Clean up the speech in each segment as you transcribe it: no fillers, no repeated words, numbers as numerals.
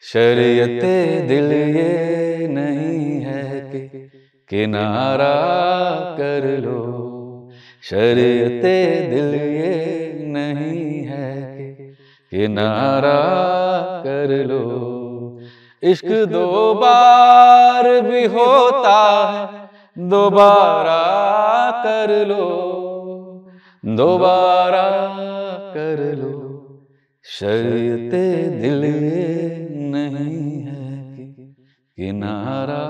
शरीयते दिल ये नहीं है कि किनारा कर लो। शरीयते दिल ये नहीं है कि किनारा कर लो। इश्क दो बार भी होता है, दोबारा कर लो, दोबारा कर लो। शरीयते दिल ये नहीं है कि किनारा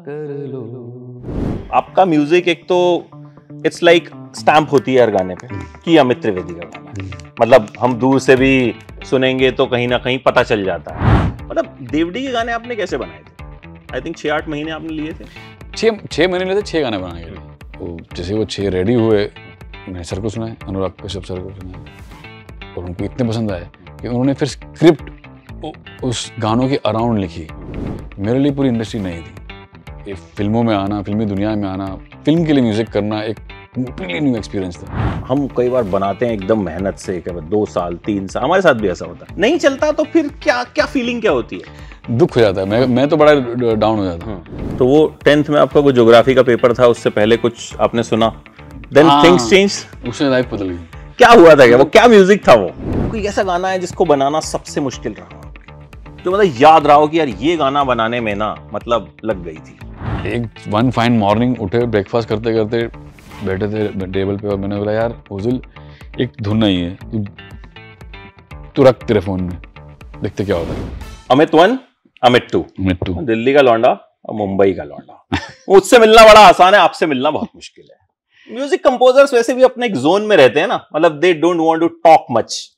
कर लो। आपका म्यूजिक एक तो इट्स लाइक स्टैम्प होती है हर गाने पे कि अमित त्रिवेदी का गाना है। मतलब हम दूर से भी सुनेंगे तो कहीं ना कहीं पता चल जाता है। मतलब देवडी के गाने आपने कैसे बनाए थे? आई थिंक 6-8 महीने आपने लिए थे। 6 महीने लिए थे 6 गाने बनाने के लिए। तो जैसे वो 6 रेडी हुए, मैंने सर को सुनाए, अनुराग कश्यप सर को सुनाए, और उनको इतने पसंद आए कि उन्होंने फिर स्क्रिप्ट उस गानों के अराउंड लिखी। मेरे लिए पूरी इंडस्ट्री नई थी। ये फिल्मों में आना, फिल्मी दुनिया में आना, फिल्म के लिए म्यूजिक करना एक कंप्लीटली न्यू एक्सपीरियंस था। हम कई बार बनाते हैं एकदम मेहनत से, 2 साल 3 साल, हमारे साथ भी ऐसा होता है। नहीं चलता तो फिर क्या फीलिंग क्या होती है? दुख हो जाता है। मैं तो बड़ा डाउन हो जाता हूँ। तो वो 10th में आपका कोई ज्योग्राफी का पेपर था, उससे पहले कुछ आपने सुना, देन थिंग्स चेंज, उससे लाइफ बदल गई। क्या हुआ था? क्या वो क्या म्यूजिक था? वो कोई ऐसा गाना है जिसको बनाना सबसे मुश्किल रहा, जो मतलब याद रहा हो कि यार ये गाना बनाने में ना मतलब लग गई थी? एक वन फाइन मॉर्निंग उठे, ब्रेकफास्ट करते करते बैठे थे टेबल पे, और मैंने बोला यार उजुल एक धुन नहीं है, तू रख तेरे फोन में, देखते क्या होता है। अमित 1, अमित 2, अमित 2, दिल्ली का लौंडा और मुंबई का लौंडा। मुझसे मिलना बड़ा आसान है, आपसे मिलना बहुत मुश्किल है। म्यूजिक कंपोजर्स वैसे भी अपने एक जोन में रहते हैं ना, मतलब they don't want to talk much,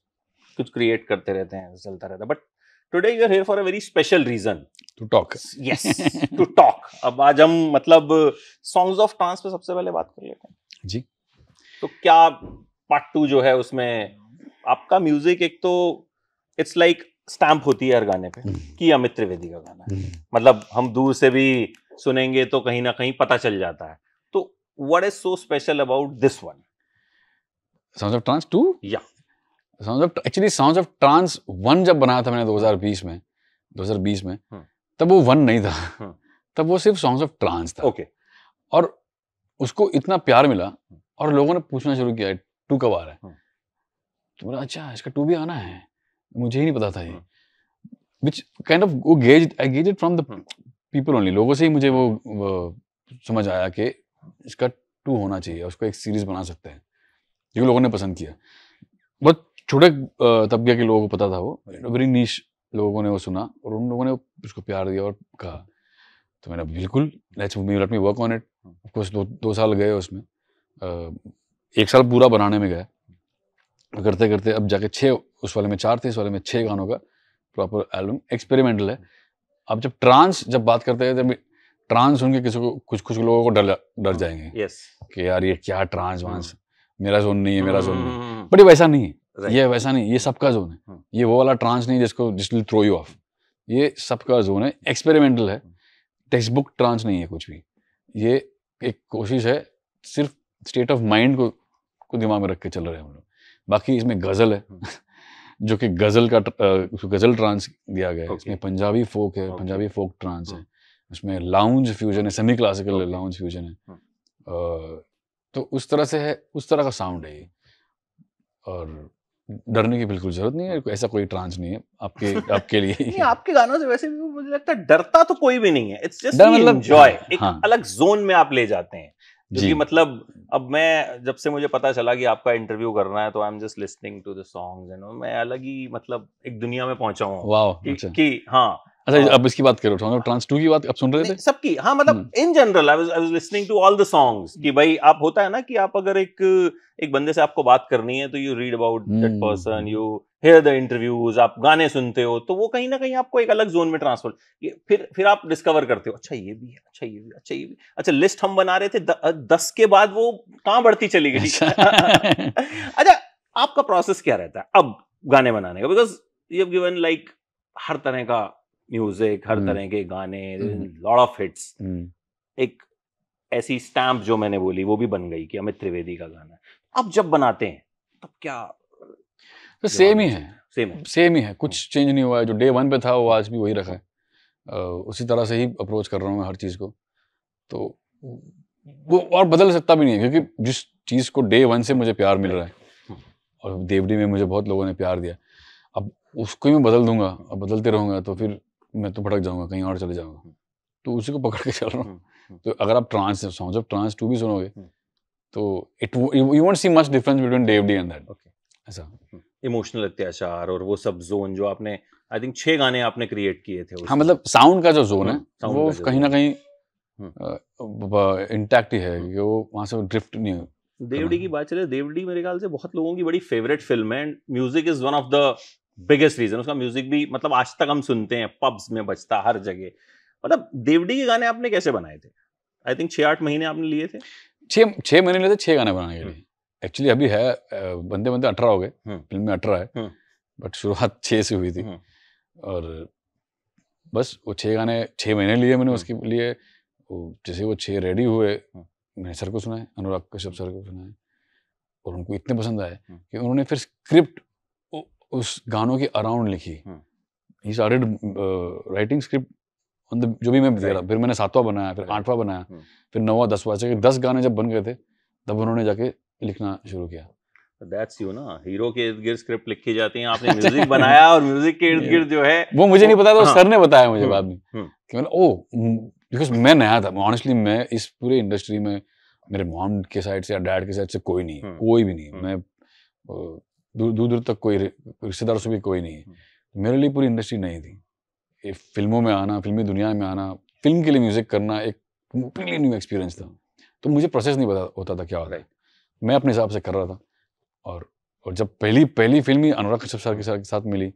कुछ क्रिएट करते रहते हैं, चलता रहता है। But today you are here for a very special reason, to talk. Yes, to talk. अब आज हम मतलब सॉन्ग्स ऑफ ट्रांस पे सबसे पहले बात कर लेते हैं जी। तो क्या पार्ट 2 जो है उसमें आपका म्यूजिक एक तो इट्स लाइक स्टैम्प होती है हर गाने पे कि अमित त्रिवेदी का गाना है। मतलब हम दूर से भी सुनेंगे तो कहीं ना कहीं पता चल जाता है। तो what is so special about this one? Sounds of trans 2? या साउंड्स ऑफ ट्रांस 1 जब बनाया था मैंने 2020 में, तब वो 1 नहीं था। तब वो सिर्फ सॉन्ग्स ऑफ ट्रांस था। ओके। और उसको इतना प्यार मिला और लोगों ने पूछना शुरू किया 2 कब आ रहा है। तो बोला अच्छा इसका 2 भी आना है, मुझे ही नहीं पता था ये। Which kind of I gauged it from the people only. लोगों से ही मुझे वो समझ आया कि इसका 2 होना चाहिए, उसको एक सीरीज बना सकते हैं, क्योंकि लोगों ने पसंद किया। बहुत छोटे तबके के लोगों को पता था, वो वेरी नीश लोगों ने वो सुना और उन लोगों ने उसको प्यार दिया और कहा। तो मैंने बिल्कुल let me work on it. Of course 2 साल गए उसमें, 1 साल पूरा बनाने में गया, करते करते अब जाके 6, उस वाले में 4 थे, इस वाले में 6 गानों का प्रॉपर एल्बम एक्सपेरिमेंटल है। अब जब बात करते हैं, जब ट्रांस सुन के किसी को कुछ लोगों को डर जाएंगे कि यार ये क्या ट्रांस वांस, मेरा जोन नहीं है, मेरा जोन नहीं। बट ये वैसा नहीं है, ये वैसा नहीं, ये सबका जोन है। ये वो वाला ट्रांस नहीं जिस विल थ्रो यू ऑफ। ये सबका जोन है, एक्सपेरिमेंटल है, टेक्स्ट बुक ट्रांस नहीं है कुछ भी। ये एक कोशिश है, सिर्फ स्टेट ऑफ माइंड को दिमाग में रख के चल रहे हैं हम लोग। बाकी इसमें गजल है जो कि गजल ट्रांस दिया गया है। इसमें पंजाबी फोक है, पंजाबी फोक ट्रांस है, उसमें लाउंज फ्यूजन है, सेमी क्लासिकल लाउंज फ्यूजन है। तो उस तरह से है, उस तरह का साउंड है ये। और डरने की बिल्कुल जरूरत नहीं है, ऐसा कोई ट्रांस नहीं है आपके लिए। नहीं, आपके गानों से वैसे भी मुझे लगता है डरता तो कोई भी नहीं है, इट्स जस्ट एंजॉय। एक अलग जोन में आप ले जाते हैं, क्योंकि मतलब अब मैं जब से मुझे पता चला कि आपका इंटरव्यू करना है, तो I am just listening to the songs and मैं अलग ही मतलब एक दुनिया में पहुंचा हूँ। वाह, कि हाँ, अच्छा अब इसकी बात करो, सॉन्ग ऑफ ट्रांस 2 की बात आप सुन रहे थे? सबकी, हाँ, मतलब in general I was listening to all the songs. कि भाई आप होता है ना कि आप अगर एक बंदे से आपको बात करनी है तो you read about that person, you here the interviews, आप गाने सुनते हो, तो वो कहीं ना कहीं आपको एक अलग जोन में ट्रांसफर, फिर आप डिस्कवर करते हो, अच्छा ये भी है, अच्छा ये भी, अच्छा ये भी। अच्छा लिस्ट हम बना रहे थे 10 के बाद वो कहाँ बढ़ती चली गई। अच्छा आपका प्रोसेस क्या रहता है अब गाने बनाने का? Because you have given like हर तरह का म्यूजिक, हर तरह के गाने, लॉट ऑफ हिट्स। एक ऐसी स्टैम्प जो मैंने बोली वो भी बन गई कि अमित त्रिवेदी का गाना है। अब जब बनाते हैं तब क्या? तो सेम ही है, सेम ही है, कुछ चेंज नहीं हुआ है। जो डे 1 पे था वो आज भी वही रखा है। उसी तरह से ही अप्रोच कर रहा हूँ मैं हर चीज़ को। तो वो और बदल सकता भी नहीं है, क्योंकि जिस चीज़ को डे 1 से मुझे प्यार मिल रहा है और देवडी में मुझे बहुत लोगों ने प्यार दिया, अब उसको ही मैं बदल दूंगा, अब बदलते रहूंगा तो फिर मैं तो भटक जाऊंगा, कहीं और चले जाऊंगा। तो उसी को पकड़ के चल रहा हूँ। तो अगर आप ट्रांस सॉन्ग्स ऑफ ट्रांस 2 भी सुनोगे तो you won't see much difference between DevD and that. ऐसा इमोशनल अत्याचार और वो सब जोन जो आपने, आई थिंक 6 गाने आपने क्रिएट किए थे। हाँ, मतलब साउंड का जो जोन है वो कहीं ना कहीं इंटैक्ट ही है, कि वो वहां से ड्रिफ्ट नहीं है। देवडी की बात चले, देवडी मेरे ख्याल से बहुत लोगों की बड़ी फेवरेट फिल्म है, and music is one of the biggest reason. उसका म्यूजिक भी मतलब आज तक हम सुनते हैं, पब्स में बजता हर जगह। मतलब देवडी के गाने आपने कैसे बनाए थे? आई थिंक 6-8 महीने आपने लिए थे। 6 महीने लिए थे 6 गाने बनाने के लिए। एक्चुअली अभी है बनते बनते 18 हो गए, फिल्म में 18 है, बट शुरुआत 6 से हुई थी। और बस वो 6 गाने 6 महीने लिए मैंने उसके लिए। जैसे वो 6 रेडी हुए, मैंने सर को सुनाए, अनुराग कश्यप सर को सुनाए, और उनको इतने पसंद आए कि उन्होंने फिर स्क्रिप्ट उस गानों के अराउंड लिखी। He started writing script on the, जो भी मैं दे रहा, फिर मैंने 7वां बनाया, फिर 8वां बनाया, फिर 9वां 10वां, से 10 गाने जब बन गए थे तब उन्होंने जाके लिखना शुरू किया। दैट्स यू ना, हीरो के इर्द गिर्द स्क्रिप्ट लिखी जाती है, आपने म्यूजिक बनाया और म्यूजिक के इर्द गिर्द जो है वो मुझे नहीं पता था, सर ने बताया मुझे बाद में कि मैंने बिकॉज मैं नया था ऑनेस्टली। मैं इस पूरे इंडस्ट्री में मेरे मॉम के साइड से या डैड के साइड से कोई नहीं है, कोई भी नहीं है। मैं दूर दूर तक कोई रिश्तेदारों से भी कोई नहीं है। मेरे लिए पूरी इंडस्ट्री नहीं थी। फिल्मों में आना, फिल्मी दुनिया में आना, फिल्म के लिए म्यूजिक करना एक कंप्लीटली न्यू एक्सपीरियंस था। तो मुझे प्रोसेस नहीं पता होता था क्या होता है, मैं अपने हिसाब से कर रहा था। और जब पहली फिल्म ही अनुराग कश्यप सर के साथ मिली,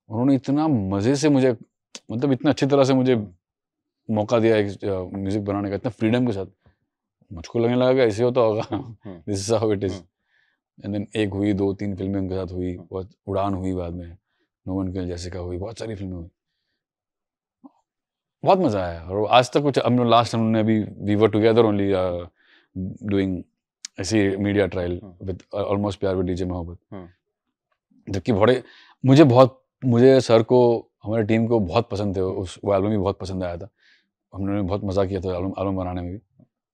उन्होंने इतना मज़े से मुझे, मतलब इतना अच्छी तरह से मुझे मौका दिया म्यूजिक बनाने का, इतना फ्रीडम के साथ। मुझको लगने लगा कि ऐसे होता होगा, this is how it is. And then 1 हुई, 2, 3 फिल्में उनके साथ हुई, बहुत उड़ान हुई, बाद में नो वन किल जैसिका हुई, बहुत सारी फिल्में हुई, बहुत मजा आया। और आज तक कुछ हम लास्ट हमने अभी we were together only doing ऐसी media trial with almost Pyaar with DJ Mohabbat, जबकि मुझे सर को, हमारी टीम को बहुत पसंद थे उस वो एल्बम भी बहुत पसंद आया था। हमने बहुत मजा किया था एल्बम बनाने में भी,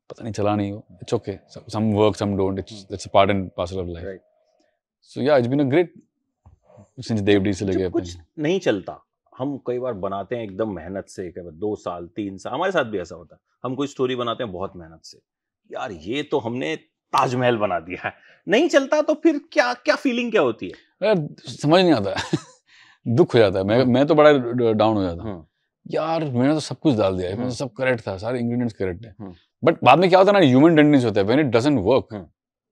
पता नहीं चला नहीं वो, it's okay, some work some don't, it's a part and parcel of life. So या it's been a great since देवडी से लेके। कुछ नहीं चलता, हम कई बार बनाते हैं एकदम मेहनत से, कई बार 2 साल 3 साल, हमारे साथ भी ऐसा होता है। हम कोई स्टोरी बनाते हैं बहुत मेहनत से, यार ये तो हमने ताजमहल बना दिया है, नहीं चलता, तो फिर क्या फीलिंग क्या होती है? समझ नहीं आता दुख हो जाता है। मैं तो बड़ा डाउन हो जाता हूँ, यार मैंने तो सब कुछ डाल दिया है, सब करेक्ट था, सारे इंग्रेडिएंट्स करेक्ट है, बट बाद में क्या होता है ना, ह्यूमन टेंडेंसी होता है, व्हेन इट डजंट वर्क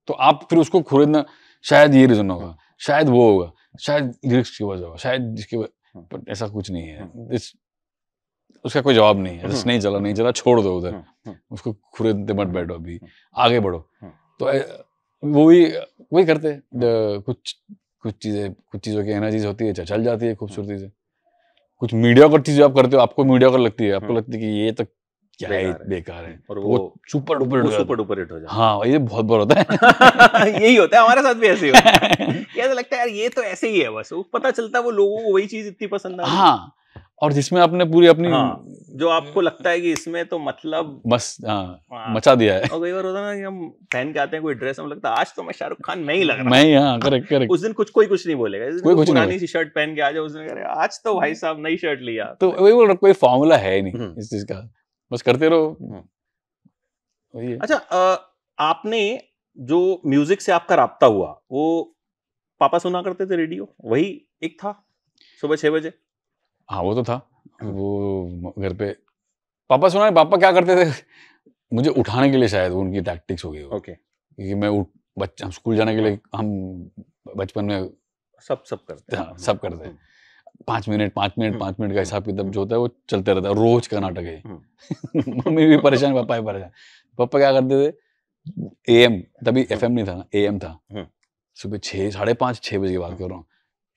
तो आप फिर उसको खरीदना, शायद ये रीजन होगा, शायद वो होगा, शायद लिरिक्स की वजह होगा, शायद जिसकी वजह, बट ऐसा कुछ नहीं है। उसका कोई जवाब नहीं है, जैसे नहीं चला छोड़ दो उधर, उसको खरीदते मत बैठो, अभी आगे बढ़ो। तो वही करते कुछ चीज़ों की एनर्जीज होती है, चल जाती है खूबसूरती से। कुछ मीडियोकर चीज़ें आप करते हो, आपको मीडियोकर लगती है, आपको लगती है कि ये तो क्या है, बेकार है, और वो सुपर डुपर हिट हो जाता है। हाँ, ये बहुत बार होता है यही होता है, हमारे साथ भी ऐसे ही होता है। ऐसा लगता है यार ये तो ऐसे ही है, बस वो पता चलता है वो लोगों को वही चीज इतनी पसंद है। हाँ, और जिसमें आपने पूरी अपनी, जो आपको लगता है कि इसमें तो मतलब बस मचा दिया है। और कई बार होता है ना कि हम पहन के आते हैं कोई ड्रेस, हम लगता है आज तो मैं शाहरुख खान में ही लग रहा हूं। मैं ही, हाँ, करेक्ट। उस दिन कोई कुछ नहीं बोलेगा, कोई पुरानी सी शर्ट पहन के आ जाओ, उस दिन कह आज तो भाई साहब नई शर्ट लिया। तो वही बोल रहा, कोई फॉर्मूला है नहीं इस चीज का, बस करते रहो। अच्छा, आपने जो म्यूजिक से आपका राब्ता हुआ, वो पापा सुना करते थे रेडियो, वही एक था सुबह 6 बजे? हाँ, वो तो था। वो घर पे पापा सुना, पापा क्या करते थे, मुझे उठाने के लिए, शायद वो उनकी टैक्टिक्स हो गई। ओके, क्योंकि मैं हम स्कूल जाने के लिए, हम बचपन में सब करते हैं। हाँ, सब करते हैं। 5 मिनट का हिसाब किताब जो होता है वो चलते रहता है, रोज का नाटक है। मम्मी भी परेशान, पापा भी परेशान। पापा क्या करते थे, AM, तभी FM नहीं था ना, AM था, सुबह 6, 5:30, 6 बजे की बात कर रहा हूँ,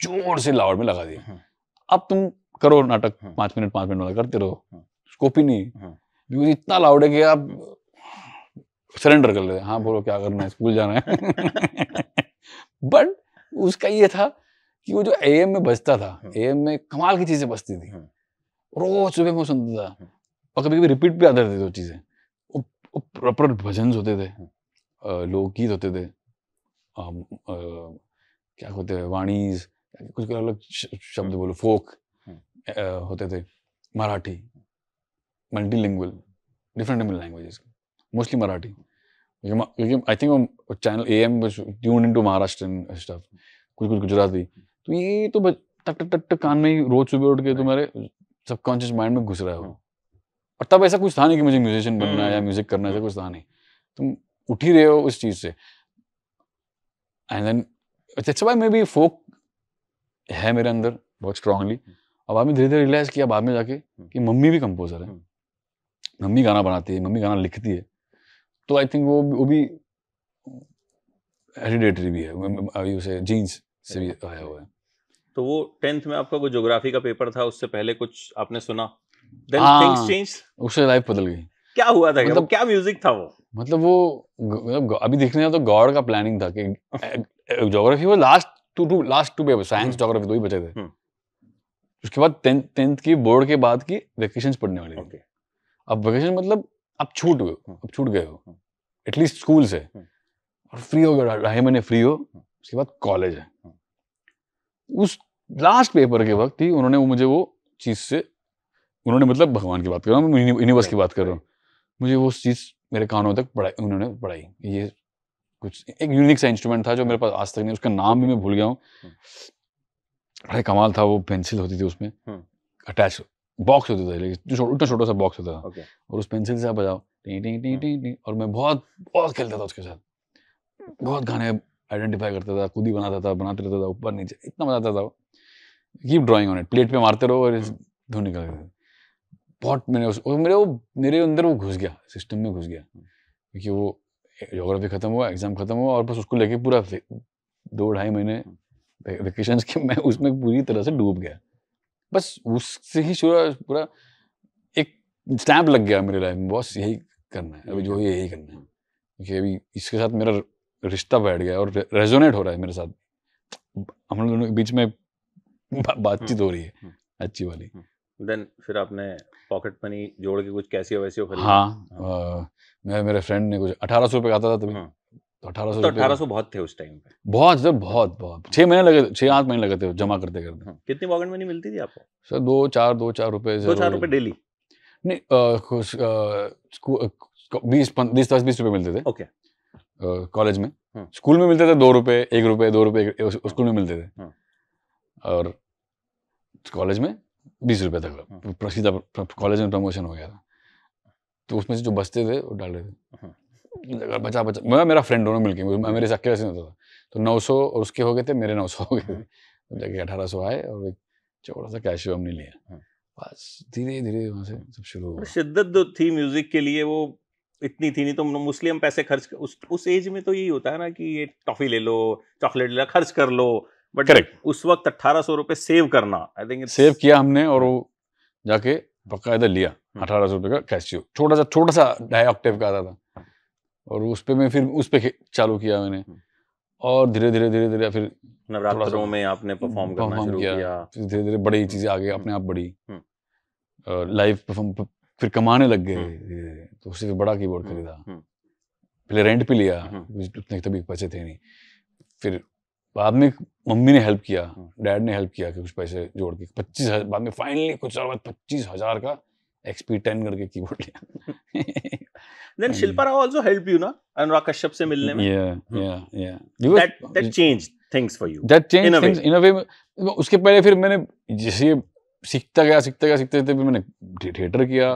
जोर से लाउड में लगा दिया, अब तुम करो नाटक, 5 मिनट वाला करते रहो, स्कोप ही नहीं, क्योंकि इतना लाउड है कि आप सरेंडर कर लेते। हाँ, बोलो क्या करना है, स्कूल जाना है। बट उसका ये था कि वो जो AM में बजता था, AM में कमाल की चीजें बजती थी, रोज सुबह में सुनता था, और कभी कभी रिपीट पे आते थे वो चीजें। वो प्रॉपर भजन होते थे, लोकगीत होते थे, क्या होते हैं, वाणीज, कुछ अलग शब्द बोलो, फोक होते थे, Marathi, multilingual, different languages, mostly Marathi, क्योंकि I think channel AM was tuned into Maharashtrian stuff, कुछ गुजराती, तो ये तो टक टक टक टक कान में ही रोज सुबह उठ के तुम्हारे सबकॉन्शियस माइंड में घुस रहा है वो। और तब ऐसा कुछ था नहीं कि मुझे म्यूजिशियन बनना है या म्यूजिक करना है, ऐसा कुछ था नहीं, तुम उठ ही रहे हो उस चीज से। And then that's why maybe folk है मेरे अंदर बहुत स्ट्रांगली। अब बाद में धीरे धीरे रियलाइज किया बाद में जाके कि मम्मी भी कंपोजर है, मम्मी गाना बनाती है, मम्मी गाना लिखती है, तो आई थिंक वो भी हेरिडेटरी भी है, अभी उसे जीन्स से भी आया हुआ है। तो वो 10th में आपका कोई ज्योग्राफी का पेपर था, उससे पहले कुछ आपने सुना? Then हाँ, things changed? उससे लाइफ बदल गई। क्या हुआ था, मतलब क्या म्यूजिक था वो? मतलब वो अभी देखने जाओ तो गॉड का प्लानिंग था कि ज्योग्राफी वो last two paper, science geography दो ही बचे थे। उसके बाद 10th की बोर्ड के बाद की वेकेशंस पढ़ने वाली थी। अब वेकेशन मतलब अब छूट गए हो एटलीस्ट स्कूल से, और फ्री हो गया, 2.5 महीने फ्री हो, उसके बाद कॉलेज है। उस लास्ट पेपर के वक्त ही उन्होंने मुझे वो चीज से, उन्होंने मतलब भगवान की बात कर रहा हूँ, यूनिवर्स की बात कर रहा हूँ, मुझे वो चीज मेरे कानों तक उन्होंने पढ़ाई। ये कुछ एक यूनिक सा इंस्ट्रूमेंट था जो मेरे पास आज तक नहीं, उसका नाम भी मैं भूल गया हूँ, बड़ा कमाल था। वो पेंसिल होती थी उसमें अटैच, बॉक्स होता था, लेकिन उतना छोटा सा बॉक्स होता था, और उस पेंसिल से आप बजाओ T T T T T, और मैं बहुत खेलता था उसके साथ, बहुत गाने आइडेंटिफाई करता था, खुद ही बनाते रहता था, ऊपर नीचे, इतना मजा आता था। Keep drawing on it, plate पे मारते रहो और धुन निकल गई। बहुत मेरे अंदर वो घुस गया, सिस्टम में घुस गया, क्योंकि वो ज्योग्राफी खत्म हुआ, एग्जाम खत्म हुआ, और बस उसको लेके पूरा 2-2.5 महीने वेकेशंस के मैं उसमें पूरी तरह से डूब गया। बस उससे ही पूरा एक स्टैम्प लग गया मेरे लाइफ में, बस यही करना है, अभी जो है यही करना है, क्योंकि अभी इसके साथ मेरा रिश्ता बैठ गया और रेजोनेट हो रहा है मेरे साथ, हम लोग दोनों के बीच में बातचीत हो रही है अच्छी वाली। देन फिर आपने पॉकेट मनी जोड़ के कुछ कैसियो वैसियो खरीदा? हाँ, मेरे फ्रेंड ने कुछ 1800 रुपये का आता था तभी, तो 1800 बहुत थे उस टाइम पे? बहुत 6 महीने लगे, 6-8 महीने लगे थे जमा करते करते। कितनी पॉकेट मनी मिलती थी आपको? सर 2-4 रुपए, 2-4 रुपए डेली? नहीं, कुछ 20 रुपए मिलते थे। ओके। कॉलेज में, स्कूल में मिलते थे 2 रुपए, 1 रुपए, 2 रुपए स्कूल में मिलते थे, और कॉलेज में 20 रुपए तक सीधा कॉलेज में प्रमोशन हो गया था, तो उसमें से जो बचते थे वो डाल रहे थे, बचा मेरा फ्रेंड दोनों मिलके, मेरे से अकेले से नहीं होता था, तो 900 और उसके हो गए थे, मेरे 900 हो गए थे, जाके 1800 आए और एक छोटा सा कैशियो हमने लिया, बस धीरे धीरे वहाँ से सब शुरू हुआ। शिद्दत जो थी म्यूजिक के लिए वो इतनी थी नहीं, तो मोस्टली हम पैसे खर्च उस एज में तो यही होता है ना कि ये टॉफी ले लो, चॉकलेट ले लो, खर्च कर लो, बट उस वक्त 1800 रुपए सेव करना, आई थिंक सेव किया हमने, और वो जाके बाकायदा लिया 1800 रुपए का कैशियो, छोटा सा 2.5 ऑक्टेव का आता था, और उस पे मैं फिर उस पे चालू किया मैंने, और धीरे धीरे फिर नवरात्रों में आपने परफॉर्म करना शुरू किया, धीरे धीरे बड़ी चीजें आ गई अपने आप, बड़ी लाइव परफॉर्म, फिर कमाने लग गए, तो उससे फिर बड़ा कीबोर्ड खरीदा, पहले रेंट पे लिया, उतने तभी पैसे थे नहीं, फिर बाद में मम्मी ने हेल्प किया, डैड ने हेल्प किया कि कुछ पैसे जोड़ के 25,000, बाद में फाइनली कुछ साल बाद 25,000 का XP10 करके कीबोर्ड लिया। Then Shilpa Rao also helped you, ना, अनुराग कश्यप से मिलने में? Yeah. That changed things for you. That changed things in a way. उसके पहले फिर मैंने जैसे सीखता गया, फिर मैंने थिएटर किया,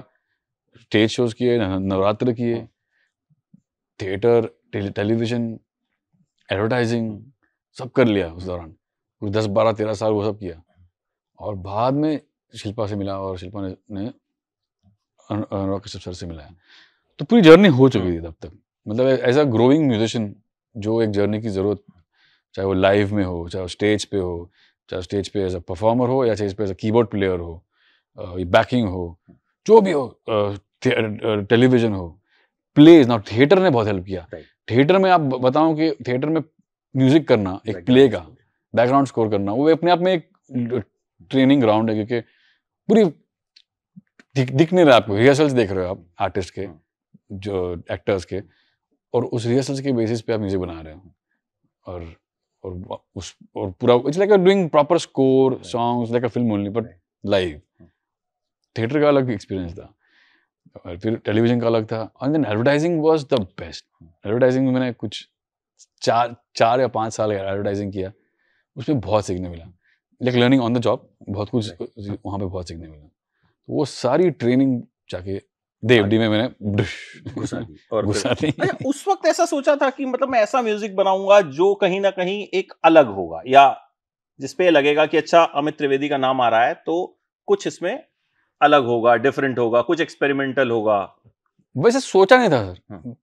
स्टेज शोज किए, नवरात्र किए, थिएटर, टेलीविजन, एडवर्टाइजिंग, सब कर लिया उस दौरान, कुछ 10-12-13 साल वो सब किया, और बाद में शिल्पा से मिला, और शिल्पा ने अनुराग कश्यप सर से मिलाया, तो पूरी जर्नी हो चुकी थी तब तक। मतलब एज अ ग्रोइंग म्यूजिशियन जो एक जर्नी की जरूरत, चाहे वो लाइव में हो, चाहे वो स्टेज पे हो, चाहे स्टेज पे एज अ परफॉर्मर हो, या स्टेज पे एज अ कीबोर्ड प्लेयर हो, बैकिंग हो, जो भी हो, टेलीविजन हो, प्लेज ना, थिएटर ने बहुत हेल्प किया। थिएटर में आप बताऊं कि थिएटर में म्यूजिक करना एक प्ले का बैकग्राउंड स्कोर करना, वो अपने आप में एक ट्रेनिंग ग्राउंड है, क्योंकि पूरी दिख नहीं रहा आपको, रिहर्सल्स देख रहे हो आप आर्टिस्ट के, जो एक्टर्स के, और उस रिहर्सल्स के बेसिस पे आप म्यूजिक बना रहे हो, और पूरा it's like doing proper score songs like a film only but live. Theatre का अलग एक्सपीरियंस था, और फिर टेलीविजन का अलग था, and then advertising was the best. Advertising में मैंने कुछ 4 या 5 साल एडवर्टाइजिंग किया, उसमें बहुत सीखने मिला, like learning on the job, बहुत कुछ वहाँ पे बहुत सीखने मिला। तो वो सारी ट्रेनिंग जाके देवडी में मैंने घुसा दी। और घुसा दी। अच्छा, उस वक्त ऐसा सोचा था कि मतलब मैं ऐसा म्यूजिक बनाऊंगा जो कहीं ना कहीं एक अलग होगा, या जिसपे लगेगा कि अच्छा अमित त्रिवेदी का नाम आ रहा है तो कुछ इसमें अलग होगा, डिफरेंट होगा, कुछ एक्सपेरिमेंटल होगा? वैसे सोचा नहीं था सर,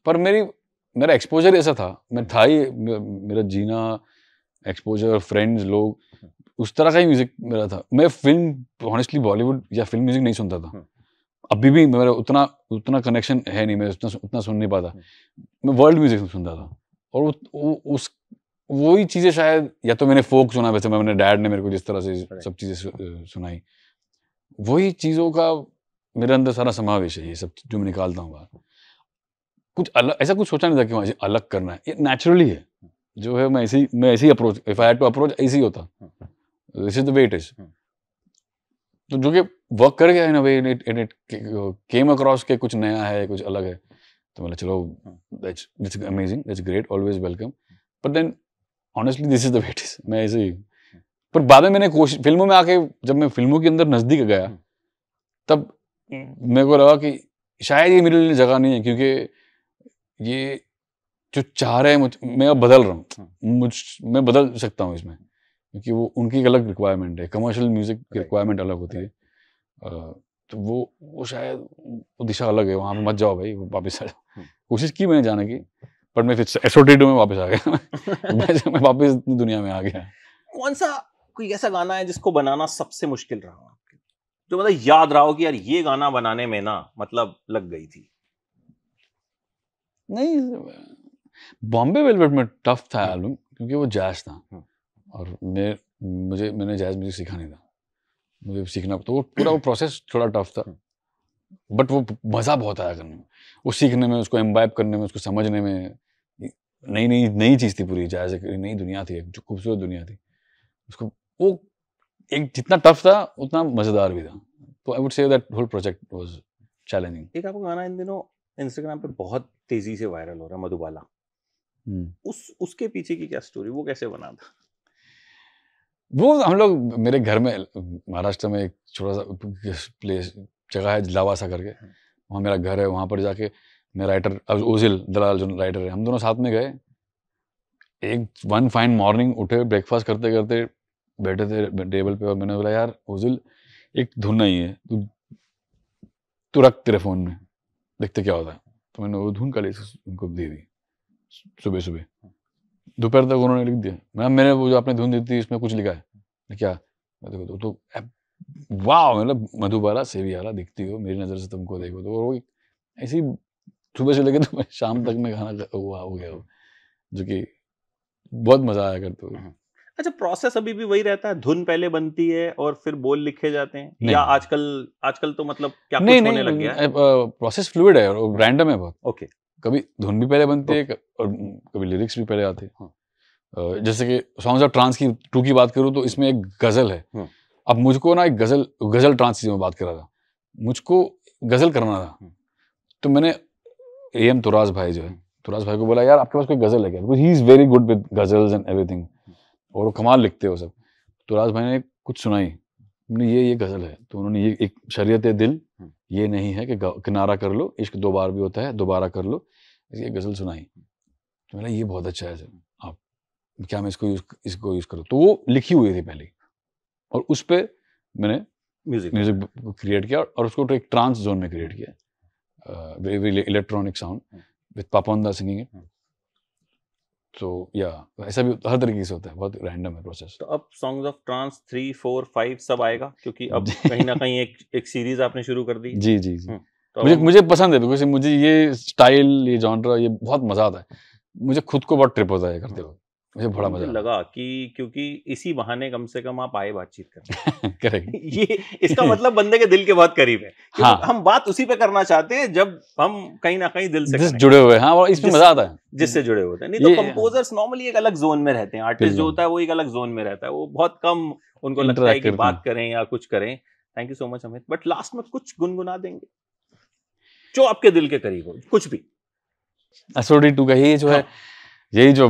पर मेरा एक्सपोजर ऐसा था, मैं था ही, मेरा जीना, एक्सपोजर, फ्रेंड्स, लोग, उस तरह का ही म्यूजिक मेरा था। मैं फिल्म ऑनेस्टली बॉलीवुड या फिल्म म्यूजिक नहीं सुनता था, अभी भी मेरा उतना कनेक्शन है नहीं, मैं उतना सुन नहीं पाता, मैं वर्ल्ड म्यूजिक सुनता था। और वही चीज़ें शायद, या तो मैंने फोक सुना, वैसे मैंने डैड ने मेरे को जिस तरह से सब चीज़ें सुनाई, वही चीज़ों का मेरे अंदर सारा समावेश है, ये सब जो मैं निकालता हूँ बाहर। कुछ अलग, ऐसा कुछ सोचा नहीं था कि मुझे अलग करना है, ये नेचुरली है जो है, मैं ऐसे ही approach, if I had to approach, ऐसे ही होता, this is the way it is. तो जो कि वर्क कर गया इन अ वे, इट केम अक्रॉस के कुछ नया है, कुछ अलग है, तो मतलब चलो, that's amazing, that's great, always welcome, but then honestly this is the way it is, मैं ऐसे ही। पर बाद में मैंने कोशिश, फिल्मों में आके जब मैं फिल्मों के अंदर नजदीक गया, तब मेरे को लगा कि शायद ये मेरे लिए जगह नहीं है, क्योंकि ये जो चाह रहे हैं मैं अब बदल रहा हूँ, मैं बदल सकता हूँ इसमें, क्योंकि वो उनकी एक अलग रिक्वायरमेंट है, कमर्शियल म्यूजिक की रिक्वायरमेंट अलग होती है, तो वो शायद वो दिशा अलग है, वहाँ पे मत जाओ भाई, वापस आ जाओ। कोशिश की मैंने जाने की, पर मैं फिर SOT2 में वापस आ गया। मैं वापस दुनिया में आ गया। कौन सा कोई ऐसा गाना है जिसको बनाना सबसे मुश्किल रहा आपके, जो मतलब याद रहा हो कि यार ये गाना बनाने में ना मतलब लग गई थी? नहीं, बॉम्बे वेलवेट में टफ था एल्बम, क्योंकि वो जैज था, और मैंने जैज म्यूजिक सीखा नहीं था, मुझे सीखना, तो वो पूरा वो प्रोसेस थोड़ा टफ था, बट वो मज़ा बहुत आया करने में, वो सीखने में, उसको एम्बाइब करने में, उसको समझने में। नई चीज़ थी पूरी, जैज एक नई दुनिया थी, जो खूबसूरत दुनिया थी, उसको वो एक जितना टफ था उतना मज़ेदार भी था, तो I would say that whole project was challenging. एक आपका गाना इन दिनों इंस्टाग्राम पे बहुत तेजी से वायरल हो रहा है, मधुबाला, उसके पीछे की क्या स्टोरी, वो कैसे बना था? वो हम लोग, मेरे घर में महाराष्ट्र में एक छोटा सा प्लेस जगह है लावासा करके, वहाँ मेरा घर है, वहाँ पर जाके मैं राइटर ओजिल दलाल जो राइटर है, हम दोनों साथ में गए, एक वन फाइन मॉर्निंग उठे, ब्रेकफास्ट करते करते बैठे थे टेबल पे, और मैंने बोला यार ओजिल, एक धुन नहीं है, तू रख तेरे फोन में, देखते क्या होता है। तो मैंने वो धुन का उनको दे दी, सुबह दोपहर तक उन्होंने लिख दिया। मैंने वो जो आपने धुन दी थी इसमें कुछ लिखा है क्या? देखो तो वाह, मतलब मधुबाला सेवियाला दिखती हो, मेरी नज़र से तुमको देखो, तो वो ऐसी सुबह से लेकर तो शाम तक में गाना हुआ हो गया वो, जो कि बहुत मजा आया करते हुए। अच्छा, प्रोसेस अभी भी वही रहता है, धुन पहले बनती है और फिर बोल लिखे जाते हैं, या आजकल तो मतलब क्या कुछ होने लग गया है? प्रोसेस फ्लूइड है और रैंडम है बहुत। ओके, कभी धुन भी पहले बनती है और कभी लिरिक्स भी पहले आते हैं। जैसे कि सॉन्ग्स ऑफ ट्रांस की 2 की बात करूँ तो इसमें एक गजल है। अब मुझको ना एक गजल ट्रांस की मैं बात कर रहा था, मुझको गजल करना था, तो मैंने AM तुराज भाई जो है, तुराज भाई को बोला यार आपके पास कोई गजल है क्या, because he is very good with ghazals and everything, और वो कमाल लिखते हो सब। तुराज भाई ने कुछ सुनाई, ये गजल है, तो उन्होंने ये एक शरीयत दिल ये नहीं है कि किनारा कर लो, इश्क 2 बार भी होता है, दोबारा कर लो, ये गजल सुनाई। तो मैंने ये बहुत अच्छा है सर, आप क्या मैं इसको यूज करूँ? तो वो लिखी हुई थी पहले, और उस पे मैंने म्यूजिक क्रिएट किया, और उसको एक ट्रांस जोन में क्रिएट किया, वेरी इलेक्ट्रॉनिक साउंड विद पापोंदा सिंगिंग इट। तो या ऐसा भी हर तरीके से होता है, बहुत रैंडम है प्रोसेस। तो अब सॉन्ग्स ऑफ ट्रांस 3, 4, 5 सब आएगा, क्योंकि अब कहीं ना कहीं एक सीरीज आपने शुरू कर दी। जी जी जी। तो मुझे पसंद है, बिकॉज मुझे ये स्टाइल, ये जॉनरा, ये बहुत मजा आता है, मुझे खुद को बहुत ट्रिप होता है करते हुए। मुझे बड़ा मजा लगा कि क्योंकि इसी बहाने कम से कम आप आए बातचीत करने। करेक्ट। ये इसका मतलब बंदे के दिल के बहुत करीब है, क्योंकि हम बात उसी पे करना चाहते हैं जब हम कहीं ना कहीं दिल से जुड़े हुए हैं। हाँ, और इसमें मजा आता है जिससे जुड़े होते हैं। नहीं तो कंपोजर्स नॉर्मली एक अलग जोन में रहते हैं, आर्टिस्ट जो होता है वो एक अलग जोन में रहता है, वो बहुत कम उनको लगता है कि बात करें या कुछ करें। Thank you so much Amit. But last में कुछ गुनगुना देंगे जो आपके दिल के करीब हो, कुछ भी। असोडी 2 का ही जो है, यही जो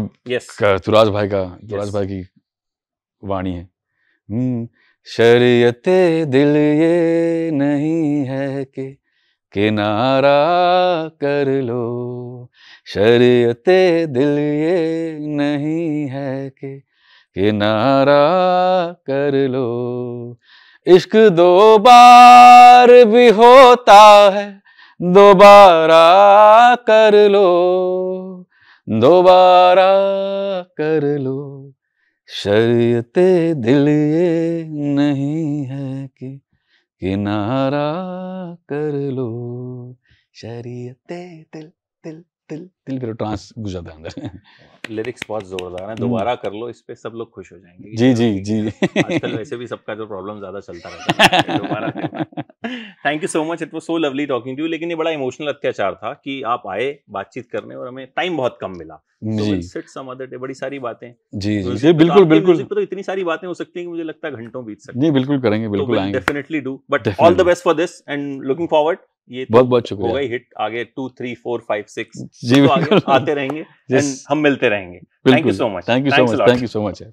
तुराज भाई की वाणी है। शरीयते दिल ये नहीं है कि किनारा कर लो, शरीयते दिल ये नहीं है कि किनारा कर लो, इश्क 2 बार भी होता है, दोबारा कर लो, दोबारा कर लो, शरीयते दिल ये नहीं है कि किनारा कर लो, शरीयते दिल दिल दिल दिल करो, ट्रांस घुस जाता है अंदर। लिरिक्स बहुत जोरदार है, दोबारा कर लो, इस पे सब लोग खुश हो जाएंगे। जी जी जी। आजकल वैसे भी सबका जो प्रॉब्लम ज्यादा चलता रहता है, दोबारा thank you so much, it was so lovely talking to you. लेकिन ये बड़ा इमोशनल अत्याचार था कि आप आए बातचीत करने और हमें टाइम बहुत कम मिला। So we'll sit some other day, बड़ी सारी बातें। जी जी बिल्कुल बिल्कुल। म्यूजिक पे तो इतनी सारी बातें हो सकती हैं कि मुझे लगता है घंटों बीत सकते हैं। नहीं बिल्कुल करेंगे, बिल्कुल आएंगे। Definitely do, but all the best for this and looking forward. ये बहुत बहुत शुक्रिया। हो गई हिट, आगे 2 3 4 5 6 जी तो आगे आते रहेंगे एंड हम मिलते रहेंगे। Thank you so much. Thank you so much.